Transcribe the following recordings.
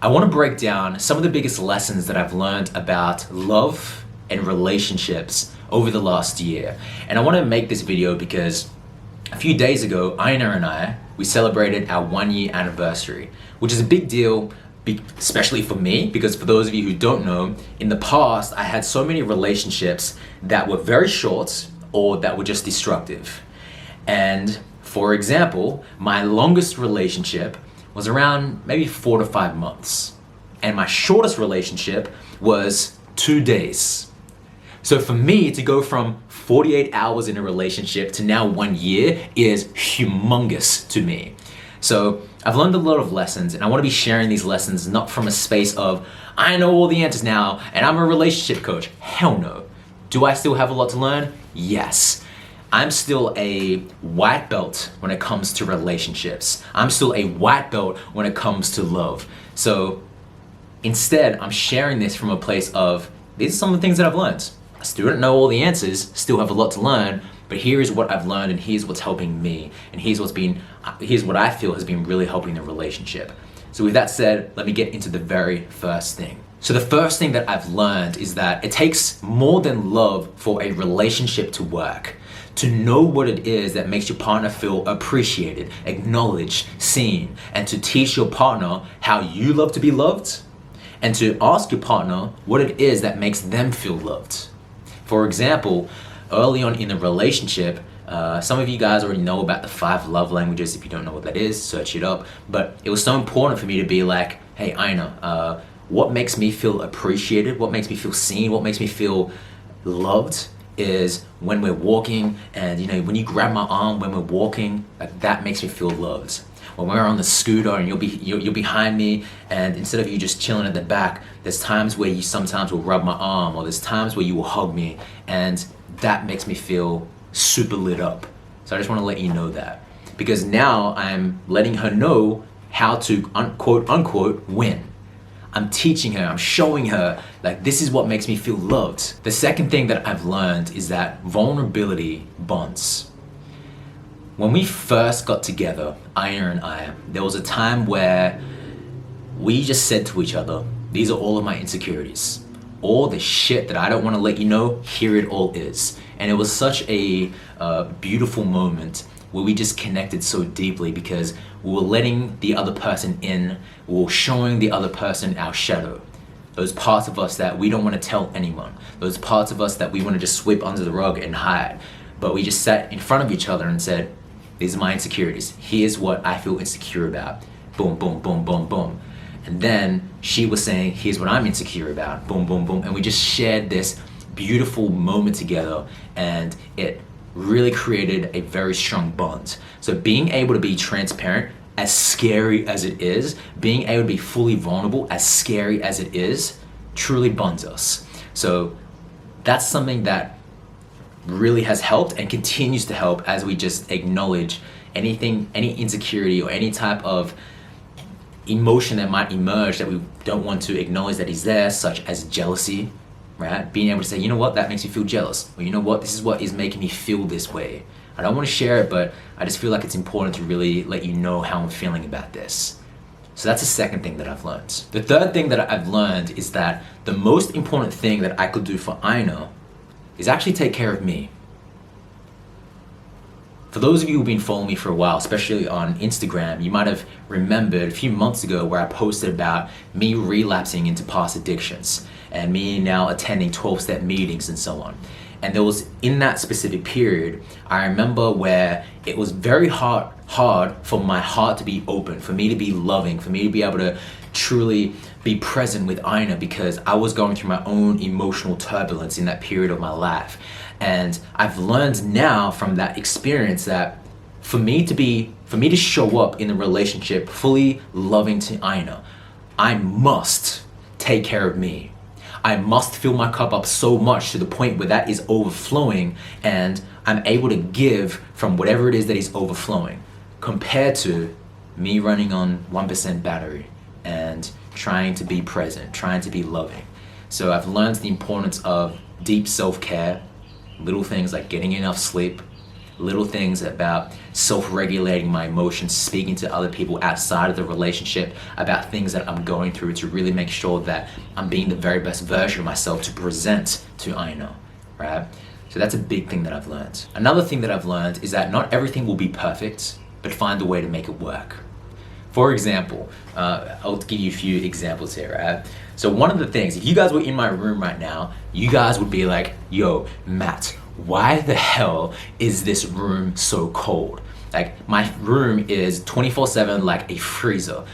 I want to break down some of the biggest lessons that I've learned about love and relationships over the last year. And I want to make this video because a few days ago, Aina and I, we celebrated our 1-year anniversary, which is a big deal, especially for me, because for those of you who don't know, in the past, I had so many relationships that were very short or that were just destructive. And for example, my longest relationship was around maybe 4 to 5 months. And my shortest relationship was 2 days. So for me to go from 48 hours in a relationship to now 1 year is humongous to me. So I've learned a lot of lessons, and I want to be sharing these lessons not from a space of, I know all the answers now and I'm a relationship coach. Hell no. Do I still have a lot to learn? Yes. I'm still a white belt when it comes to relationships. I'm still a white belt when it comes to love. So instead, I'm sharing this from a place of, these are some of the things that I've learned. I still don't know all the answers, still have a lot to learn, but here is what I've learned and here's what's helping me. And here's what I feel has been really helping the relationship. So with that said, let me get into the very first thing. So the first thing that I've learned is that it takes more than love for a relationship to work. To know what it is that makes your partner feel appreciated, acknowledged, seen, and to teach your partner how you love to be loved, and to ask your partner what it is that makes them feel loved. For example, early on in the relationship, some of you guys already know about the 5 love languages. If you don't know what that is, search it up. But it was so important for me to be like, hey, Aina, what makes me feel appreciated? What makes me feel seen? What makes me feel loved is when we're walking, and when you grab my arm when we're walking, like that makes me feel loved. When we're on the scooter and you're behind me, and instead of you just chilling at the back, there's times where you sometimes will rub my arm, or there's times where you will hug me, and that makes me feel super lit up. So I just want to let you know that, because now I'm letting her know how to quote unquote win. I'm teaching her, I'm showing her, like, this is what makes me feel loved. The second thing that I've learned is that vulnerability bonds. When we first got together, Aina and I, there was a time where we just said to each other, these are all of my insecurities. All the shit that I don't want to let you know, here it all is. And it was such a beautiful moment where we just connected so deeply because we were letting the other person in, we were showing the other person our shadow. Those parts of us that we don't want to tell anyone. Those parts of us that we want to just sweep under the rug and hide. But we just sat in front of each other and said, these are my insecurities. Here's what I feel insecure about. Boom, boom, boom, boom, boom. And then she was saying, here's what I'm insecure about. Boom, boom, boom. And we just shared this beautiful moment together, and it really created a very strong bond. So being able to be transparent, as scary as it is, being able to be fully vulnerable, as scary as it is, truly bonds us. So that's something that really has helped and continues to help as we just acknowledge anything, any insecurity or any type of emotion that might emerge that we don't want to acknowledge that is there, such as jealousy, right? Being able to say, you know what, that makes me feel jealous. Or you know what, this is what is making me feel this way. I don't want to share it, but I just feel like it's important to really let you know how I'm feeling about this. So that's the second thing that I've learned. The third thing that I've learned is that the most important thing that I could do for Aina is actually take care of me. For those of you who've been following me for a while, especially on Instagram, you might have remembered a few months ago where I posted about me relapsing into past addictions and me now attending 12-step meetings and so on. And there was, in that specific period, I remember where it was very hard for my heart to be open, for me to be loving, for me to be able to truly be present with Aina, because I was going through my own emotional turbulence in that period of my life. And I've learned now from that experience that for me to show up in the relationship fully loving to Aina, I must take care of me. I must fill my cup up so much to the point where that is overflowing and I'm able to give from whatever it is that is overflowing, compared to me running on 1% battery and trying to be present, trying to be loving. So I've learned the importance of deep self-care, little things like getting enough sleep, little things about self-regulating my emotions, speaking to other people outside of the relationship about things that I'm going through to really make sure that I'm being the very best version of myself to present to Aina, right? So that's a big thing that I've learned. Another thing that I've learned is that not everything will be perfect, but find a way to make it work. For example, I'll give you a few examples here, right? So one of the things, if you guys were in my room right now, you guys would be like, yo, Matt, why the hell is this room so cold? Like, my room is 24/7 like a freezer.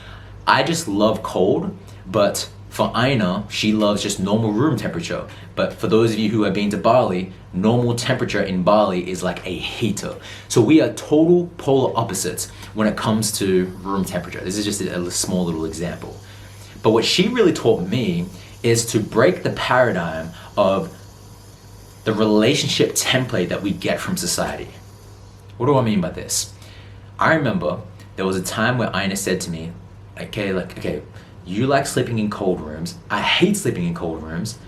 I just love cold, but for Aina, she loves just normal room temperature. But for those of you who have been to Bali, normal temperature in Bali is like a heater. So we are total polar opposites when it comes to room temperature. This is just a small little example. But what she really taught me is to break the paradigm of the relationship template that we get from society. What do I mean by this? I remember there was a time where Aina said to me, okay, you like sleeping in cold rooms. I hate sleeping in cold rooms.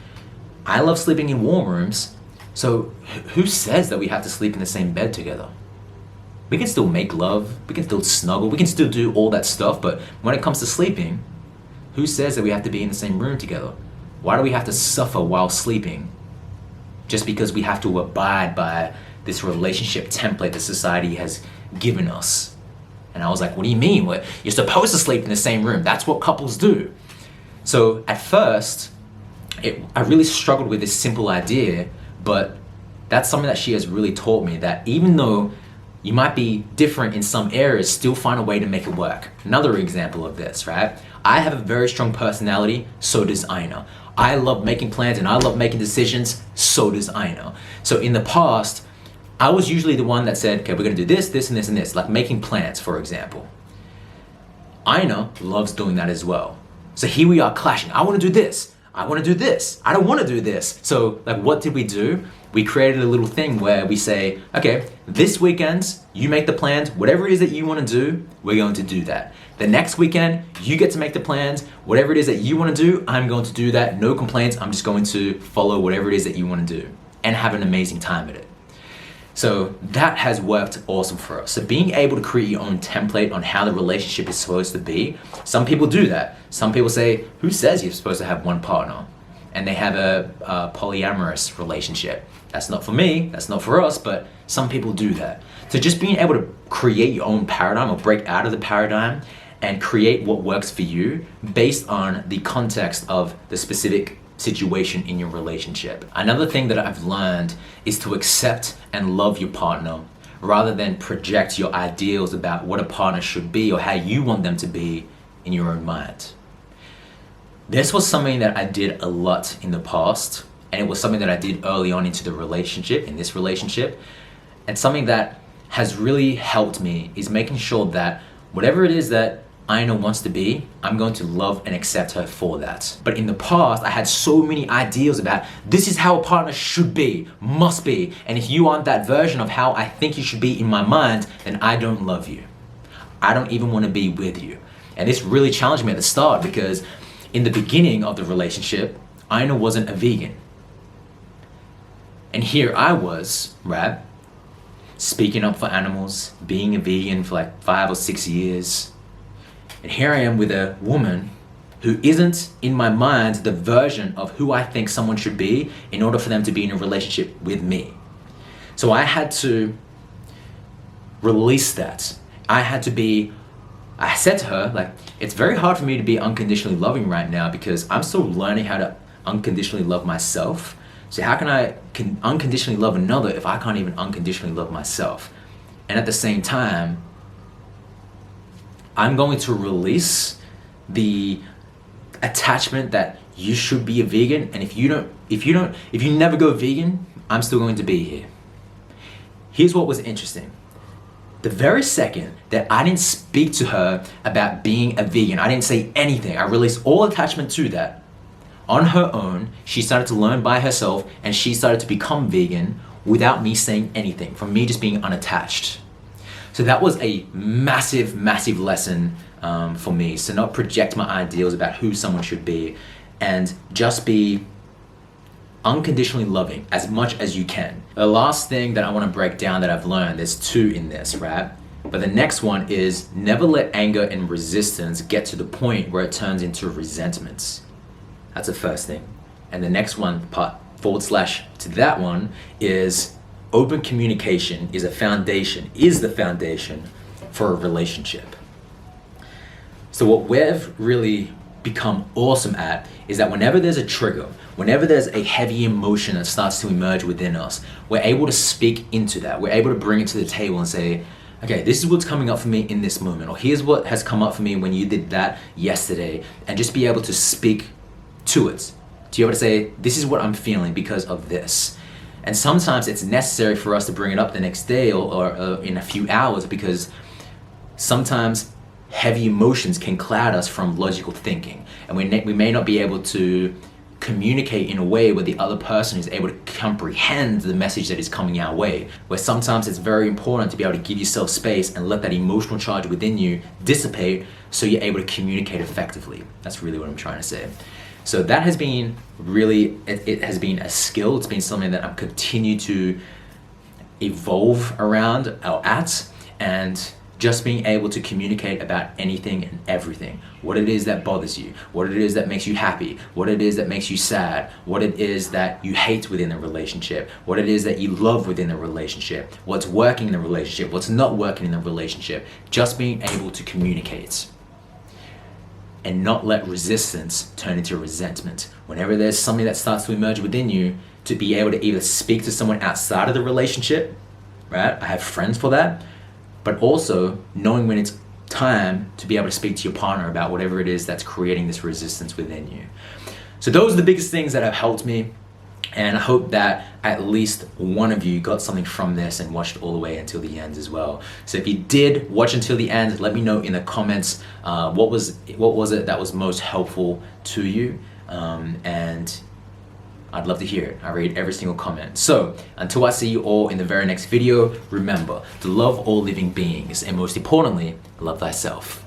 I love sleeping in warm rooms. So who says that we have to sleep in the same bed together? We can still make love, we can still snuggle, we can still do all that stuff, but when it comes to sleeping, who says that we have to be in the same room together? Why do we have to suffer while sleeping? Just because we have to abide by this relationship template that society has given us. And I was like, what do you mean? What? You're supposed to sleep in the same room. That's what couples do. So at first, I really struggled with this simple idea, but that's something that she has really taught me, that even though you might be different in some areas, still find a way to make it work. Another example of this, right? I have a very strong personality, so does Aina. I love making plans and I love making decisions, so does Aina. So in the past, I was usually the one that said, okay, we're gonna do this, this, and this, and this, like making plans, for example. Aina loves doing that as well. So here we are clashing. I wanna do this. I wanna do this. I don't wanna do this. So like, what did we do? We created a little thing where we say, okay, this weekend, you make the plans, whatever it is that you wanna do, we're going to do that. The next weekend, you get to make the plans, whatever it is that you wanna do, I'm going to do that, no complaints, I'm just going to follow whatever it is that you wanna do and have an amazing time at it. So that has worked awesome for us. So being able to create your own template on how the relationship is supposed to be, some people do that. Some people say, who says you're supposed to have one partner? And they have a polyamorous relationship. That's not for me, that's not for us, but some people do that. So just being able to create your own paradigm or break out of the paradigm and create what works for you based on the context of the specific situation in your relationship. Another thing that I've learned is to accept and love your partner rather than project your ideals about what a partner should be or how you want them to be in your own mind. This was something that I did a lot in the past, and it was something that I did early on into the relationship, in this relationship, and something that has really helped me is making sure that whatever it is that Aina wants to be, I'm going to love and accept her for that. But in the past, I had so many ideals about this is how a partner should be, must be, and if you aren't that version of how I think you should be in my mind, then I don't love you. I don't even want to be with you. And this really challenged me at the start because in the beginning of the relationship, Aina wasn't a vegan. And here I was, right, speaking up for animals, being a vegan for like 5 or 6 years. And here I am with a woman who isn't, in my mind, the version of who I think someone should be in order for them to be in a relationship with me. So I had to release that. I said to her, like, it's very hard for me to be unconditionally loving right now because I'm still learning how to unconditionally love myself. So how can I unconditionally love another if I can't even unconditionally love myself? And at the same time, I'm going to release the attachment that you should be a vegan, and if you never go vegan, I'm still going to be here. Here's what was interesting. The very second that I didn't speak to her about being a vegan, I didn't say anything, I released all attachment to that. On her own, she started to learn by herself and she started to become vegan without me saying anything, from me just being unattached. So that was a massive, massive lesson for me. So not project my ideals about who someone should be and just be unconditionally loving as much as you can. The last thing that I want to break down that I've learned, there's two in this, right? But the next one is never let anger and resistance get to the point where it turns into resentments. That's the first thing. And the next one, to that one, is open communication is the foundation for a relationship. So what we've really become awesome at is that whenever there's a trigger, whenever there's a heavy emotion that starts to emerge within us, we're able to speak into that. We're able to bring it to the table and say, okay, this is what's coming up for me in this moment, or here's what has come up for me when you did that yesterday, and just be able to speak to it. To be able to say, this is what I'm feeling because of this. And sometimes it's necessary for us to bring it up the next day or in a few hours, because sometimes heavy emotions can cloud us from logical thinking, and we may not be able to communicate in a way where the other person is able to comprehend the message that is coming our way. Where sometimes it's very important to be able to give yourself space and let that emotional charge within you dissipate so you're able to communicate effectively. That's really what I'm trying to say. So that has been really, it has been a skill. It's been something that I'm continue to evolve around or at, and just being able to communicate about anything and everything. What it is that bothers you, what it is that makes you happy, what it is that makes you sad, what it is that you hate within a relationship, what it is that you love within a relationship, what's working in the relationship, what's not working in the relationship. Just being able to communicate and not let resistance turn into resentment. Whenever there's something that starts to emerge within you, to be able to either speak to someone outside of the relationship, right? I have friends for that. But also knowing when it's time to be able to speak to your partner about whatever it is that's creating this resistance within you. So those are the biggest things that have helped me. And I hope that at least one of you got something from this and watched all the way until the end as well. So if you did watch until the end, let me know in the comments what was it that was most helpful to you. And I'd love to hear it. I read every single comment. So until I see you all in the very next video, remember to love all living beings, and most importantly, love thyself.